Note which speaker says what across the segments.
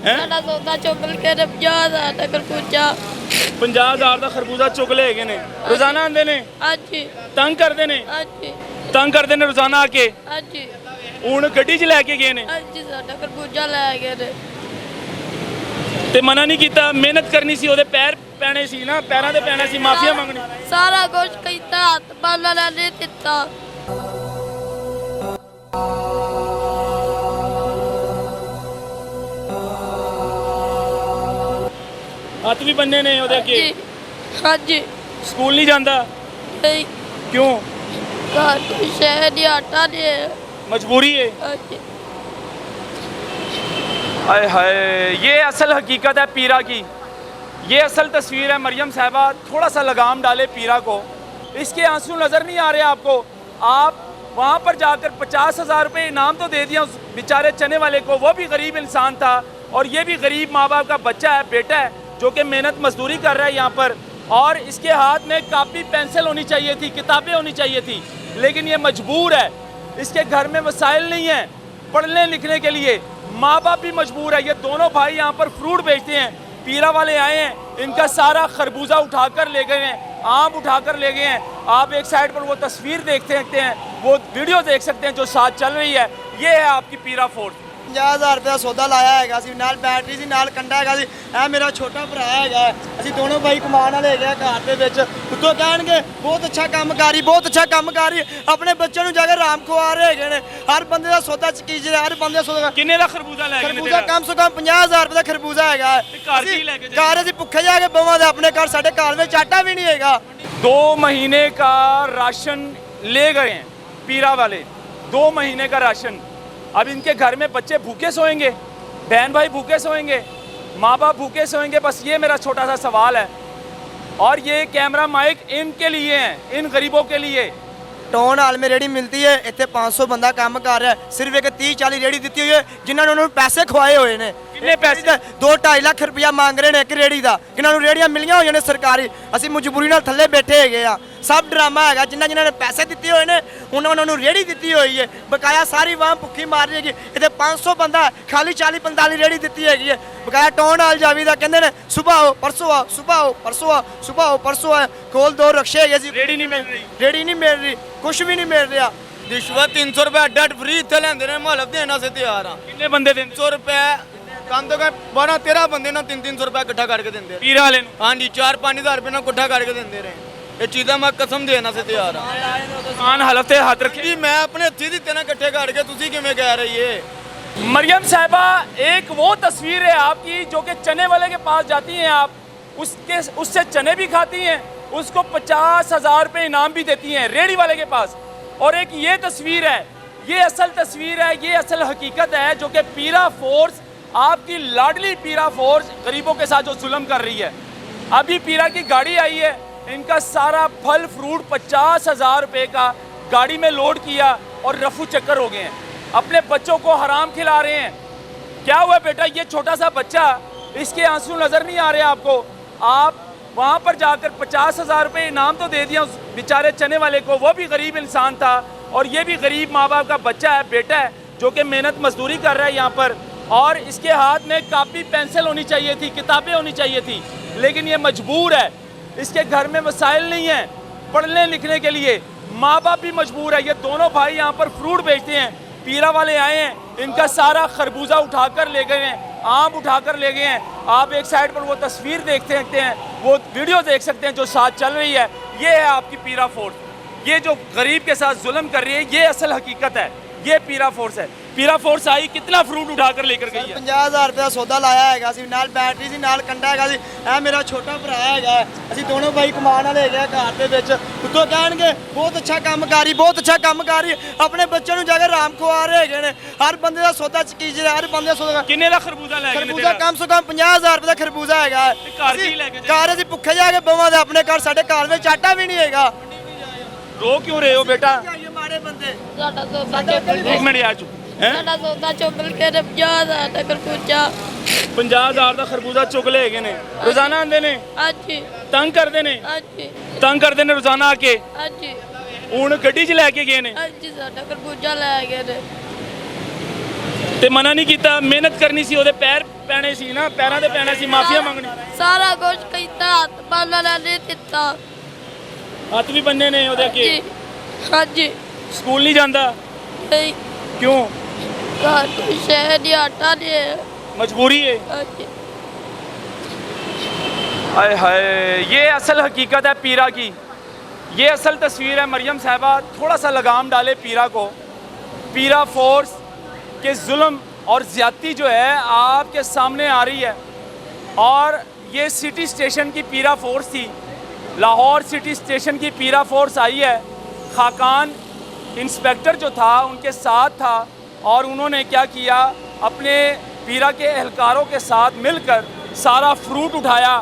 Speaker 1: ਸਾਡਾ ਸੌਦਾ ਚੁੱਕ ਕੇ 50,000 ਦਾ ਖਰਬੂਜਾ
Speaker 2: 50,000 ਦਾ ਖਰਬੂਜ਼ਾ ਚੁੱਕ ਲੈ ਗਏ ਨੇ। ਰੋਜ਼ਾਨਾ ਆਉਂਦੇ ਨੇ,
Speaker 1: ਹਾਂਜੀ
Speaker 2: ਤੰਗ ਕਰਦੇ ਨੇ,
Speaker 1: ਹਾਂਜੀ
Speaker 2: ਤੰਗ ਕਰਦੇ ਨੇ ਰੋਜ਼ਾਨਾ ਆ ਕੇ।
Speaker 1: ਹਾਂਜੀ
Speaker 2: ਹੁਣ ਗੱਡੀ 'ਚ ਲੈ ਕੇ ਗਏ ਨੇ
Speaker 1: ਹਾਂਜੀ ਸਾਡਾ ਖਰਬੂਜਾ ਲੈ ਗਏ ਨੇ।
Speaker 2: ਤੇ ਮਨਾ ਨਹੀਂ ਕੀਤਾ, ਮਿਹਨਤ ਕਰਨੀ ਸੀ, ਉਹਦੇ ਪੈਰ ਪੈਣੇ ਸੀ ਨਾ, ਪੈਰਾਂ ਦੇ ਪੈਣਾ ਸੀ, ਮਾਫੀਆ ਮੰਗਣੀ।
Speaker 1: ਸਾਰਾ ਕੁਝ ਕੀਤਾ, ਹੱਥ ਪਾਲਾ ਲੈ ਨਹੀਂ ਦਿੱਤਾ।
Speaker 2: ਹੱਥ ਵੀ ਬੰਨੇ ਨੇ ਉਹਦੇ ਅੱਗੇ।
Speaker 1: ਹਾਂਜੀ
Speaker 2: ਸਕੂਲ ਨਹੀਂ ਜਾਂਦਾ
Speaker 1: ਨਹੀਂ,
Speaker 2: क्यों?
Speaker 1: ਘਰ ਕੋਈ ਸ਼ਹਿਰ ਨਹੀਂ, ਆਟਾ ਨਹੀਂ ਹੈ।
Speaker 2: मजबूरी है।
Speaker 1: ਹਾਂਜੀ
Speaker 2: हाय हाय, ये असल हकीकत है पीरा की, ये असल तस्वीर है। मरियम साहबा थोड़ा सा लगाम डाले पीरा को, इसके आंसू नज़र नहीं आ रहे आपको। आप वहाँ पर जाकर 50,000 रुपये इनाम तो दे दिया उस बेचारे चने वाले को, वो भी गरीब इंसान था और ये भी गरीब माँ बाप का बच्चा है, बेटा है, जो कि मेहनत मजदूरी कर रहा है यहाँ पर। और इसके हाथ में कापी पेंसिल होनी चाहिए थी, किताबें होनी चाहिए थी, लेकिन ये मजबूर है, इसके घर में वसाइल नहीं है पढ़ने लिखने के लिए, माँ बाप भी मजबूर है। ये दोनों भाई यहाँ पर फ्रूट बेचते हैं, पीरा वाले आए हैं, इनका सारा खरबूजा उठाकर ले गए हैं, आम उठाकर ले गए हैं। आप एक साइड पर वो तस्वीर देखते हैं, वो वीडियो देख सकते हैं जो साथ चल रही है। ये है आपकी पीरा फोर्स।
Speaker 3: 50,000 रुपया सौदा लाया हैगा ਸੀ, ਨਾਲ ਬੈਟਰੀ ਸੀ, ਨਾਲ ਕੰਡਾ ਹੈਗਾ ਸੀ। ਇਹ ਮੇਰਾ ਛੋਟਾ ਭਰਾ ਹੈਗਾ, ਅਸੀਂ ਦੋਨੋਂ ਭਾਈ ਕਮਾਉਣ ਵਾਲੇ ਹੈਗੇ ਆ ਘਰ ਦੇ ਵਿੱਚ। ਉੱਤੋਂ ਕਹਿਣਗੇ ਬਹੁਤ ਅੱਛਾ ਕੰਮ ਕਰੀ, ਬਹੁਤ ਅੱਛਾ ਕੰਮ ਕਰੀ, ਆਪਣੇ ਬੱਚਿਆਂ ਨੂੰ ਜਾ ਕੇ ਆਰਾਮ ਖਵਾ ਰਹੇ ਹੈਗੇ ਨੇ। ਹਰ ਬੰਦੇ ਦਾ ਸੌਦਾ ਚਕੀਜ ਰਿਹਾ, ਹਰ ਬੰਦੇ ਦਾ ਸੌਦਾ।
Speaker 2: ਕਿੰਨੇ ਦਾ ਖਰਬੂਜ਼ਾ ਲੈ ਗਏ ਨੇ?
Speaker 3: ਖਰਬੂਜ਼ਾ ਕਮ ਸੇ ਕਮ 50,000 ਰੁਪਏ ਦਾ ਖਰਬੂਜ਼ਾ ਹੈਗਾ।
Speaker 2: ਘਰ ਕੀ ਲੈ ਕੇ
Speaker 3: ਘਰ ਅਸੀਂ ਭੁੱਖੇ ਜਾ ਕੇ ਬਵਾਂ ਦੇ, ਆਪਣੇ ਘਰ ਸਾਡੇ ਘਰ ਵਿੱਚ ਆਟਾ भी नहीं ਹੈਗਾ।
Speaker 2: 2 महीने का राशन ले गए हैं पीरा वाले, 2 महीने का राशन। अब इनके घर में बच्चे भूखे सोएंगे, बहन भाई भूखे सोएंगे, माँ बाप भूखे सोएंगे। बस ये मेरा छोटा सा सवाल है। और ये कैमरा माइक इनके लिए है, इन गरीबों के लिए।
Speaker 3: ਟਾਊਨ ਹਾਲ ਮੇ ਰੇੜੀ ਮਿਲਦੀ ਹੈ, ਇੱਥੇ 500 ਬੰਦਾ ਕੰਮ ਕਰ ਰਿਹਾ। ਸਿਰਫ ਇੱਕ 30-40 ਰੇੜੀ ਦਿੱਤੀ ਹੋਈ ਹੈ, ਜਿਨ੍ਹਾਂ ਨੇ ਉਹਨਾਂ ਨੂੰ ਪੈਸੇ ਖਵਾਏ ਹੋਏ ਨੇ।
Speaker 2: ਕਿੰਨੇ ਪੈਸੇ?
Speaker 3: 2-2.5 ਲੱਖ ਰੁਪਇਆ ਮੰਗ ਰਹੇ ਨੇ ਇੱਕ ਰੇੜੀ ਦਾ। ਇਹਨਾਂ ਨੂੰ ਰੇੜੀਆਂ ਮਿਲੀਆਂ ਹੋਈਆਂ ਨੇ ਸਰਕਾਰੀ, ਅਸੀਂ ਮਜਬੂਰੀ ਨਾਲ ਥੱਲੇ ਬੈਠੇ ਹੈਗੇ ਆ। ਸਭ ਡਰਾਮਾ ਹੈਗਾ, ਜਿਨ੍ਹਾਂ ਨੇ ਪੈਸੇ ਦਿੱਤੇ ਹੋਏ ਨੇ ਉਹਨਾਂ ਨੂੰ ਰੇੜੀ ਦਿੱਤੀ ਹੋਈ ਹੈ। ਬਕਾਇਆ ਸਾਰੀ ਵਾਂ ਭੁੱਖੀ ਮਾਰ ਰਹੀ ਹੈਗੀ। ਇੱਥੇ 500 ਬੰਦਾ ਖਾਲੀ 40-45 ਰੇੜੀ ਦਿੱਤੀ ਹੈਗੀ ਹੈ। ਬਕਾਇਆ ਟਾਊਨ ਹਾਲ ਜਾਵੀਦਾ, ਕਹਿੰਦੇ ਨੇ ਸੁਬਾਹ ਆਓ ਪਰਸੋਂ ਆਓ, ਸੁਬਾਹ ਆਓ ਪਰਸੋਂ ਆਓ, ਸੁਬਾਹ ਆਓ ਪਰਸੋਂ ਆਓ। ਕੋਲ 2 ਰਕਸ਼ੇ ਹੈਗੇ ਸੀ,
Speaker 2: रेडी नहीं मिल रही।
Speaker 3: ਰੇੜੀ ਨਹੀਂ ਮਿਲ ਰਹੀ, ਕੁਝ ਵੀ ਨਹੀਂ ਮਿਲ ਰਿਹਾ।
Speaker 4: ਰਿਸ਼ਵਤ 300 ਰੁਪਏ ਅੱਡਾ ਫ੍ਰੀ ਇੱਥੇ ਲੈਂਦੇ ਨੇ, ਮੁਹੱਲਤ ਦੇਣਾ ਸੇ ਤਿਆਰ ਆ।
Speaker 2: कितने बंदे देंगे?
Speaker 4: 100 ਰੁਪਏ ਕੰਦ ਕੇ 12-13 ਬੰਦੇ ਨਾਲ 300 ਰੁਪਏ ਇਕੱਠਾ ਕਰਕੇ ਦਿੰਦੇ ਆ।
Speaker 2: पीरा वाले नूं।
Speaker 4: ਹਾਂਜੀ 4-5000 ਰੁਪਏ ਨਾਲ ਇਕੱਠਾ ਕਰਕੇ ਦਿੰਦੇ ਰਹੇ। ਇਹ ਚੀਜ਼ਾਂ ਮੈਂ ਕਸਮ ਦੇਣਾ ਸੇ ਤਿਆਰ ਆ
Speaker 2: कान हलफ थे हाथ रखे।
Speaker 4: ਜੀ। ਮੈਂ ਆਪਣੇ ਹੱਥੀਂ ਦਿੱਤੇ ਨਾ ਇਕੱਠੇ ਕਰਕੇ, ਤੁਸੀਂ ਕਿਵੇਂ ਕਹਿ ਰਹੀ ਏ?
Speaker 2: मरियम साहिबा, एक वो तस्वीर है आपकी जो कि चने वाले के पास जाती हैं आप, उससे चने भी खाती हैं, उसको 50,000 रुपये इनाम भी देती हैं रेडी वाले के पास। और एक ये तस्वीर है, ये असल तस्वीर है, ये असल हकीकत है जो कि पीरा फोर्स, आपकी लाडली पीरा फोर्स गरीबों के साथ जो जुल्म कर रही है। अभी पीरा की गाड़ी आई है, इनका सारा फल फ्रूट 50,000 रुपये का गाड़ी में लोड किया और रफू चक्कर हो गए हैं, अपने बच्चों को हराम खिला रहे हैं। क्या हुआ बेटा? ये छोटा सा बच्चा, इसके आंसू नज़र नहीं आ रहे आपको। आप वहाँ पर जाकर 50,000 रुपये इनाम तो दे दिया उस बेचारे चने वाले को, वो भी गरीब इंसान था और ये भी गरीब माँ बाप का बच्चा है, बेटा है, जो कि मेहनत मजदूरी कर रहा है यहाँ पर। और इसके हाथ में कापी पेंसिल होनी चाहिए थी, किताबें होनी चाहिए थी, लेकिन ये मजबूर है, इसके घर में वसाइल नहीं है पढ़ने लिखने के लिए, माँ बाप भी मजबूर है। ये दोनों भाई यहाँ पर फ्रूट बेचते हैं, पीरा वाले आए हैं, इनका सारा खरबूजा उठाकर ले गए हैं, आम उठाकर ले गए हैं। आप एक साइड पर वो तस्वीर देखते हैं, वो वीडियो देख सकते हैं जो साथ चल रही है। ये है आपकी पीरा फोर्स। ये जो गरीब के साथ जुल्म कर रही है, ये असल हकीकत है, ये पीरा फोर्स है। पीरा फोर्स आई, कितना फ्रूट उठाकर लेकर गई है?
Speaker 3: 50,000 ਰੁਪਇਆ ਸੌਦਾ ਲਾਇਆ ਹੈਗਾ ਸੀ, ਨਾਲ ਬੈਟਰੀ ਸੀ, ਨਾਲ ਕੰਡਾ ਹੈਗਾ ਸੀ। ਇਹ ਮੇਰਾ ਛੋਟਾ ਭਰਾ ਹੈਗਾ, ਅਸੀਂ ਦੋਨੋਂ ਭਾਈ ਕਮਾਉਣ ਵਾਲੇ ਹੈਗੇ ਆ ਘਰ ਦੇ ਵਿੱਚ। ਉੱਤੋਂ ਕਹਿਣਗੇ ਬਹੁਤ ਅੱਛਾ ਕੰਮ ਕਰੀ, ਬਹੁਤ ਅੱਛਾ ਕੰਮ ਕਰੀ, ਆਪਣੇ ਬੱਚਿਆਂ ਨੂੰ ਜਾ ਕੇ ਆਰਾਮ ਖਵਾ ਰਹੇ ਹੈਗੇ ਨੇ। ਹਰ ਬੰਦੇ ਦਾ ਸੌਦਾ ਚਕੀਜ ਰਿਹਾ, ਹਰ ਬੰਦੇ ਦਾ ਸੌਦਾ।
Speaker 2: किन्ने दा खरबूजा ले गए ने?
Speaker 3: ਖਰਬੂਜ਼ਾ ਕਮ ਸੇ ਕਮ 50,000 ਰੁਪਏ ਦਾ ਖਰਬੂਜ਼ਾ ਹੈਗਾ।
Speaker 2: ਘਰ ਕੀ ਲੈ ਕੇ ਜਾਏ?
Speaker 3: ਘਰ ਅਸੀਂ ਭੁੱਖੇ ਜਾ ਕੇ ਬਵਾਂ ਦੇ, ਆਪਣੇ ਘਰ ਸਾਡੇ ਘਰ ਵਿੱਚ ਆਟਾ ਵੀ ਨਹੀਂ ਹੈਗਾ।
Speaker 2: रो क्यों रहे हो बेटा?
Speaker 3: ਮਾੜੇ ਬੰਦੇ
Speaker 1: ਸਾਡਾ ਸੌਦਾ ਚੁੱਕ
Speaker 2: एक मिनट यार चुप हैं।
Speaker 1: ਸਾਡਾ ਸੌਦਾ ਚੁੱਕ ਕੇ 50,000 ਦਾ ਖਰਬੂਜਾ
Speaker 2: 50,000 ਦਾ ਖਰਬੂਜ਼ਾ ਚੁੱਕ ਲੈ ਗਏ ਨੇ। ਰੋਜ਼ਾਨਾ ਆਉਂਦੇ ਨੇ,
Speaker 1: ਹਾਂਜੀ
Speaker 2: ਤੰਗ ਕਰਦੇ ਨੇ,
Speaker 1: ਹਾਂਜੀ
Speaker 2: ਤੰਗ ਕਰਦੇ ਨੇ ਰੋਜ਼ਾਨਾ ਆ ਕੇ।
Speaker 1: ਹਾਂਜੀ
Speaker 2: ਹੁਣ ਗੱਡੀ 'ਚ ਲੈ ਕੇ ਗਏ ਨੇ।
Speaker 1: ਹਾਂਜੀ ਸਾਡਾ ਖਰਬੂਜਾ ਲੈ ਗਏ ਨੇ।
Speaker 2: ਤੇ ਮਨਾ ਨਹੀਂ ਕੀਤਾ? ਮਿਹਨਤ ਕਰਨੀ ਸੀ, ਉਹਦੇ ਪੈਰ ਪੈਣੇ ਸੀ ਨਾ, ਪੈਰਾਂ ਤੇ ਪੈਣਾ ਸੀ, ਮਾਫੀਆ ਮੰਗਣੀ।
Speaker 1: ਸਾਰਾ ਕੁਝ ਕੀਤਾ, ਹੱਥ ਪਾਲਾ ਲੈ ਨਹੀਂ ਦਿੱਤਾ।
Speaker 2: ਹੱਥ ਵੀ ਬੰਨੇ ਨੇ ਉਹਦੇ ਅੱਗੇ।
Speaker 1: ਜੀ, ਹਾਂਜੀ।
Speaker 2: ਸਕੂਲ ਨਹੀਂ ਜਾਂਦਾ
Speaker 1: ਨਹੀਂ,
Speaker 2: क्यों?
Speaker 1: ਘਰ ਕੋਈ ਸ਼ਹਿਰ ਨਹੀਂ, ਆਟਾ ਨਹੀਂ ਹੈ।
Speaker 2: मजबूरी है।
Speaker 1: ਹਾਂਜੀ।
Speaker 2: हाय हाय, ये असल हकीकत है पीरा की, ये असल तस्वीर है। मरियम साहबा थोड़ा सा लगाम डाले पीरा को। पीरा फोर्स के जुल्म और ज़्यादती जो है आपके सामने आ रही है। और ये सिटी स्टेशन की पीरा फोर्स थी, लाहौर सिटी स्टेशन की पीरा फोर्स आई है। खाकान इंस्पेक्टर जो था उनके साथ था, और उन्होंने क्या किया, अपने पीरा के एहलकारों के साथ मिलकर सारा फ्रूट उठाया,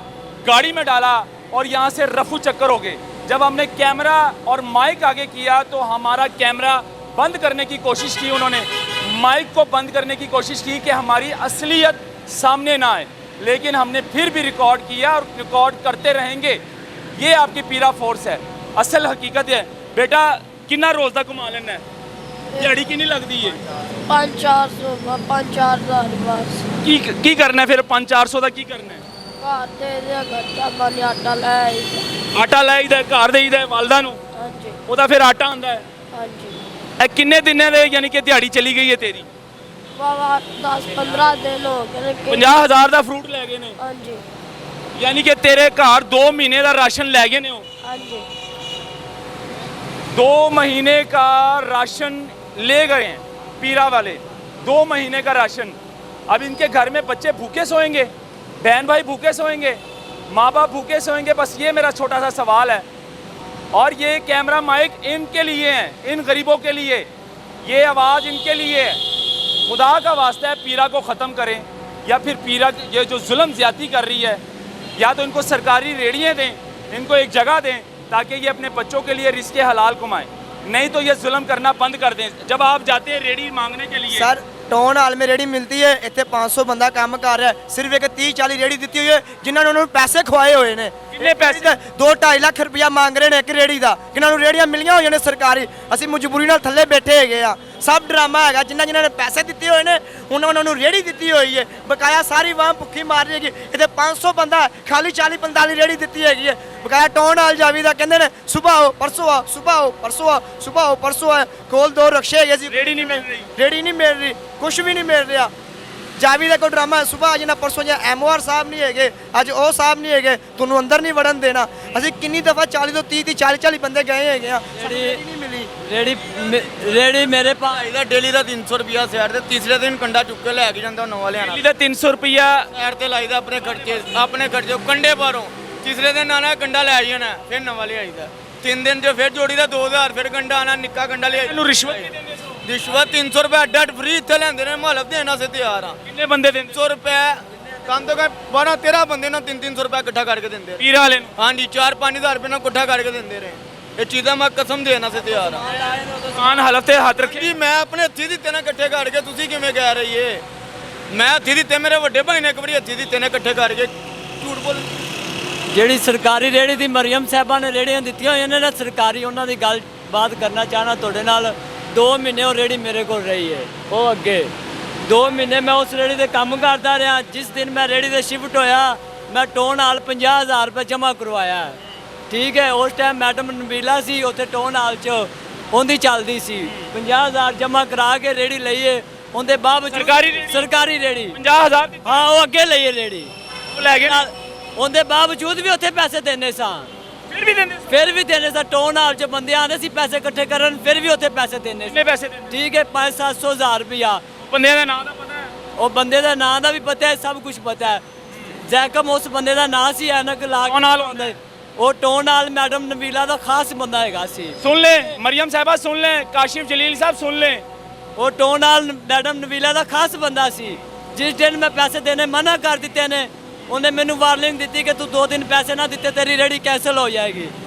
Speaker 2: गाड़ी में डाला और यहाँ से रफू चक्कर हो गए। जब हमने कैमरा और माइक आगे किया तो हमारा कैमरा बंद करने की कोशिश की उन्होंने, माइक को बंद करने की कोशिश की कि हमारी असलियत सामने ना आए, लेकिन हमने फिर भी रिकॉर्ड किया और रिकॉर्ड करते रहेंगे। ये आपकी पीरा फोर्स है, असल हकीकत है। बेटा कितना रोज़ का कमा लेना है? दिहाड़ी कितनी लगती है?
Speaker 1: 5-400 5-4 हज़ार बस।
Speaker 2: की करना है फिर 500-400 का की करना है?
Speaker 1: ਘਰ ਦੇ ਦੇ ਖਰਚਾ ਪਾਣੀ, ਆਟਾ ਲੈ ਆਈਦਾ।
Speaker 2: ਆਟਾ ਲੈ ਆਈਦਾ, ਘਰ ਦੇਈਦਾ ਵਾਲਦਾ ਨੂੰ,
Speaker 1: ਹਾਂਜੀ,
Speaker 2: ਉਹਦਾ ਫਿਰ ਆਟਾ ਆਂਦਾ ਹੈ।
Speaker 1: ਹਾਂਜੀ।
Speaker 2: ਇਹ ਕਿੰਨੇ ਦਿਨਾਂ ਦੇ ਯਾਨੀ ਕਿ ਦਿਹਾੜੀ ਚਲੀ ਗਈ ਹੈ ਤੇਰੀ?
Speaker 1: ਬਾਬਾ 10-15 ਦਿਨ ਹੋ ਗਏ ਨੇ ਕਿ-
Speaker 2: 50,000 ਦਾ ਫਰੂਟ ਲੈ ਗਏ ਨੇ,
Speaker 1: ਹਾਂਜੀ,
Speaker 2: ਯਾਨੀ ਕਿ ਤੇਰੇ ਘਰ 2 ਮਹੀਨੇ ਦਾ ਰਾਸ਼ਨ ਲੈ गए ने हो।
Speaker 1: ਹਾਂਜੀ।
Speaker 2: 2 महीने का राशन ले गए हैं पीरा वाले, 2 महीने का राशन। अब इनके घर में बच्चे भूखे सोएंगे, बहन भाई भूखे सोएंगे, माँ बाप भूखे सोएंगे। बस ये मेरा छोटा सा सवाल है। और ये कैमरा माइक इनके लिए है, इन गरीबों के लिए, ये आवाज़ इनके लिए है। खुदा का वास्ता है पीरा को ख़त्म करें, या फिर पीरा ये जो जुल्म ज़्यादती कर रही है, या तो इनको सरकारी रेडियाँ दें, इनको एक जगह दें ताकि ये अपने बच्चों के लिए रिस्क हलाल कमाएं, नहीं तो ये जुल्म करना बंद कर दें। जब आप जाते हैं रेडी मांगने के लिए,
Speaker 3: सर टाउन हाल में रेडी मिलती है, इतने 500 बंदा काम कर रहा है, सिर्फ एक 30-40 रेडी दी हुई है जिन्होंने उन्होंने पैसे खुआए हुए ने।
Speaker 2: कितने पैसे?
Speaker 3: 2-2.5 ਲੱਖ ਰੁਪਇਆ ਮੰਗ ਰਹੇ ਨੇ ਇੱਕ ਰੇੜੀ ਦਾ, ਜਿਨ੍ਹਾਂ ਨੂੰ ਰੇੜੀਆਂ ਮਿਲੀਆਂ ਹੋਈਆਂ ਨੇ ਸਰਕਾਰੀ। ਅਸੀਂ ਮਜਬੂਰੀ ਨਾਲ ਥੱਲੇ ਬੈਠੇ ਹੈਗੇ ਆ। ਸਭ ਡਰਾਮਾ ਹੈਗਾ, ਜਿਨ੍ਹਾਂ ਨੇ ਪੈਸੇ ਦਿੱਤੇ ਹੋਏ ਨੇ ਉਹਨਾਂ ਨੂੰ ਰੇੜੀ ਦਿੱਤੀ ਹੋਈ ਹੈ। ਬਕਾਇਆ ਸਾਰੀ ਵਾਂ ਭੁੱਖੀ ਮਾਰ ਰਹੀ ਹੈਗੀ। ਇੱਥੇ 500 ਬੰਦਾ ਖਾਲੀ 40-45 ਰੇੜੀ ਦਿੱਤੀ ਹੈਗੀ ਹੈ। ਬਕਾਇਆ ਟਾਊਨ ਹਾਲ ਜਾਵੀਦਾ, ਕਹਿੰਦੇ ਨੇ ਸੁਬਾਹ ਆਓ ਪਰਸੋਂ ਆਓ, ਸੁਬਾਹ ਆਓ ਪਰਸੋਂ ਆਓ, ਸੁਬਾਹ ਆਓ ਪਰਸੋਂ ਆਓ। ਕੋਲ 2 ਰਕਸ਼ੇ ਹੈਗੇ ਸੀ,
Speaker 2: रेडी नहीं मिल रही।
Speaker 3: ਰੇੜੀ ਨਹੀਂ ਮਿਲ ਰਹੀ, ਕੁਝ ਵੀ ਨਹੀਂ ਮਿਲ ਰਿਹਾ। ਜਾਵੀ ਦਾ ਕੋਈ ਡਰਾਮਾ ਹੈ, ਸੁਬਾਹ ਅੱਜ ਨਾ ਪਰਸੋਂ ਜਾਂ ਐਮਓਆਰ ਸਾਹਿਬ ਨਹੀਂ ਹੈਗੇ, ਅੱਜ ਉਹ ਸਾਹਿਬ ਨਹੀਂ ਹੈਗੇ, ਤੁਹਾਨੂੰ ਅੰਦਰ ਨਹੀਂ ਵੜਨ ਦੇਣਾ। ਅਸੀਂ ਕਿੰਨੀ ਦਫਾ 40 ਤੋਂ 30 40 ਬੰਦੇ ਗਏ ਹੈਗੇ ਆ, ਰੇੜੀ ਨਹੀਂ ਮਿਲੀ।
Speaker 5: रेडी मेरे पास
Speaker 4: ਭਾਈ ਦਾ ਡੇਲੀ ਦਾ 300 ਰੁਪਿਆ ਸਾਈਡ ਤੇ, ਤੀਸਰੇ ਦਿਨ ਕੰਡਾ ਚੁੱਕ ਕੇ ਲੈ ਕੇ ਜਾਂਦਾ ਨਵਾਂ ਲਿਆਣਾ।
Speaker 2: दिल्ली का 300 रुपया
Speaker 4: ਸਾਈਡ ਤੇ ਲਾਈਦਾ ਆਪਣੇ ਖਰਚੇ ਕੰਡੇ ਬਾਹਰੋਂ। ਤੀਸਰੇ ਦਿਨ ਆਣਾ ਕੰਡਾ ਲੈ ਜਾਣਾ, ਫਿਰ ਨਵਾਂ ਲਿਆਈਦਾ। 3 ਦਿਨ ਜੋ ਫਿਰ ਜੋੜੀ ਦਾ 2000, ਫਿਰ ਕੰਡਾ ਆਣਾ, ਨਿੱਕਾ ਕੰਡਾ ਲਿਆ।
Speaker 2: ਇਹਨੂੰ ਰਿਸ਼ਵਤ ਵੀ ਦਿੰਦੇ ਸੋ?
Speaker 4: ਰਿਸ਼ਵਤ 300 ਰੁਪਏ ਅੱਡ ਫ੍ਰੀ ਇੱਥੇ ਲੈਂਦੇ ਨੇ, ਮੁਹੱਲਤ ਦੇਣਾ ਸੇ ਤਿਆਰ ਆ।
Speaker 2: ਕਿੰਨੇ ਬੰਦੇ ਦਿੰਦੇ?
Speaker 4: 100 ਰੁਪਏ ਕੰਮ ਤੋਂ 12-13 ਬੰਦੇ ਨੂੰ 300 ਰੁਪਏ ਇਕੱਠਾ ਕਰਕੇ ਦਿੰਦੇ ਰਹੇ।
Speaker 2: ਪੀਰਾ ਵਾਲੇ ਨੂੰ?
Speaker 4: ਹਾਂਜੀ 4-5 ਹਜ਼ਾਰ ਰੁਪਏ ਨਾਲ ਇਕੱਠਾ ਕਰਕੇ ਦਿੰਦੇ ਰਹੇ। ਇਹ ਚੀਜ਼ਾਂ ਮੈਂ ਕਸਮ ਦੇਣਾ ਸੇ ਤਿਆਰ ਆ।
Speaker 2: ਦੁਕਾਨ ਹਲਫ ਤੇ ਹੱਥ ਰੱਖੀ।
Speaker 4: ਜੀ ਮੈਂ ਆਪਣੇ ਹੱਥੀ ਦਿੱਤੇ ਨੇ ਇਕੱਠੇ ਕਰਕੇ, ਤੁਸੀਂ ਕਿਵੇਂ ਕਹਿ ਰਹੀ ਏ? ਮੈਂ ਹੱਥੀ ਦਿੱਤੇ, ਮੇਰੇ ਵੱਡੇ ਭਾਈ ਨੇ ਇੱਕ ਵਾਰੀ ਹੱਥੀ ਦਿੱਤੇ ਨੇ ਇਕੱਠੇ ਕਰਕੇ। ਝੂਠ ਬੋਲ।
Speaker 5: ਜਿਹੜੀ ਸਰਕਾਰੀ ਰੇੜੀ ਦੀ ਮਰੀਮ ਸਾਹਿਬਾਂ ਨੇ ਰੇੜੀਆਂ ਦਿੱਤੀਆਂ ਹੋਈਆਂ ਨੇ ਨਾ ਸਰਕਾਰੀ, ਉਹਨਾਂ ਦੀ ਗੱਲ ਬਾਤ ਕਰਨਾ ਚਾਹਣਾ ਤੁਹਾਡੇ ਨਾਲ। 2 ਮਹੀਨੇ ਉਹ ਰੇੜੀ ਮੇਰੇ ਕੋਲ ਰਹੀ ਹੈ। ਉਹ ਅੱਗੇ 2 ਮਹੀਨੇ ਮੈਂ ਉਸ ਰੇੜੀ ਦੇ ਕੰਮ ਕਰਦਾ ਰਿਹਾ। ਜਿਸ ਦਿਨ ਮੈਂ ਰੇੜੀ ਤੇ ਸ਼ਿਫਟ ਹੋਇਆ, ਮੈਂ ਟੋਨ ਹਾਲ 50,000 ਰੁਪਏ ਜਮ੍ਹਾਂ ਕਰਵਾਇਆ। ਠੀਕ ਹੈ, ਉਸ ਟਾਈਮ ਮੈਡਮ ਨਬੀਲਾ ਸੀ ਉੱਥੇ ਟੋਨ ਹਾਲ 'ਚ, ਉਹਦੀ ਚੱਲਦੀ ਸੀ। 50,000 ਜਮ੍ਹਾਂ ਕਰਾ ਕੇ ਰੇੜੀ ਲਈਏ। ਉਹਦੇ ਬਾਵਜੂਦ ਸਰਕਾਰੀ ਰੇੜੀ
Speaker 2: 50,000 ਦੀ
Speaker 5: ਹਾਂ, ਉਹ ਅੱਗੇ ਲਈਏ ਰੇੜੀ,
Speaker 2: ਉਹ ਲੈ ਗਏ।
Speaker 5: ਉਹਦੇ ਬਾਵਜੂਦ ਵੀ ਉੱਥੇ ਪੈਸੇ ਦੇਣੇ ਸਾਂ,
Speaker 2: ਫਿਰ ਵੀ ਦਿੰਦੇ?
Speaker 5: ਫਿਰ ਵੀ ਦੇਣੇ ਸਾਂ। ਟੋਨ ਹਾਲ 'ਚ ਬੰਦੇ ਆਉਂਦੇ ਸੀ ਪੈਸੇ ਇਕੱਠੇ ਕਰਨ, ਫਿਰ ਵੀ ਉੱਥੇ ਪੈਸੇ ਦੇਣੇ
Speaker 2: ਕਿੰਨੇ
Speaker 5: ਸੀ।
Speaker 2: ਪੈਸੇ ਦਿੰਦੇ?
Speaker 5: ਠੀਕ ਹੈ, 500-700 ਹਜ਼ਾਰ ਰੁਪਇਆ।
Speaker 2: ਬੰਦਿਆਂ ਦਾ ਨਾਮ ਦਾ ਪਤਾ ਹੈ?
Speaker 5: ਉਹ ਬੰਦੇ ਦਾ ਨਾਂ ਦਾ ਵੀ ਪਤਾ ਹੈ, ਸਭ ਕੁਝ ਪਤਾ ਹੈ। ਜ਼ੈਕਮ ਉਸ ਬੰਦੇ ਦਾ ਨਾਂ ਸੀ, ਐਨਕ ਲਾ
Speaker 2: ਟੋਨ ਹਾਲ ਹੁੰਦਾ?
Speaker 5: ਉਹ ਟੋਨ ਹਾਲ ਮੈਡਮ ਨਬੀਲਾ ਦਾ ਖਾਸ ਬੰਦਾ ਹੈਗਾ ਸੀ।
Speaker 2: सुन ले मरियम साहबा, सुन ले काशिफ जलील साहब, सुन ले।
Speaker 5: ਉਹ ਟੋਨ ਹਾਲ ਮੈਡਮ ਨਬੀਲਾ ਦਾ ਖਾਸ ਬੰਦਾ ਸੀ। ਜਿਸ ਦਿਨ ਮੈਂ ਪੈਸੇ ਦੇਣੇ ਮਨਾ ਕਰ ਦਿੱਤੇ ਨੇ, ਉਹਨੇ ਮੈਨੂੰ ਵਾਰਨਿੰਗ ਦਿੱਤੀ ਕਿ ਤੂੰ 2 ਦਿਨ ਪੈਸੇ ਨਾ ਦਿੱਤੇ ਤੇਰੀ ਰੇੜੀ ਕੈਂਸਲ ਹੋ ਜਾਏਗੀ।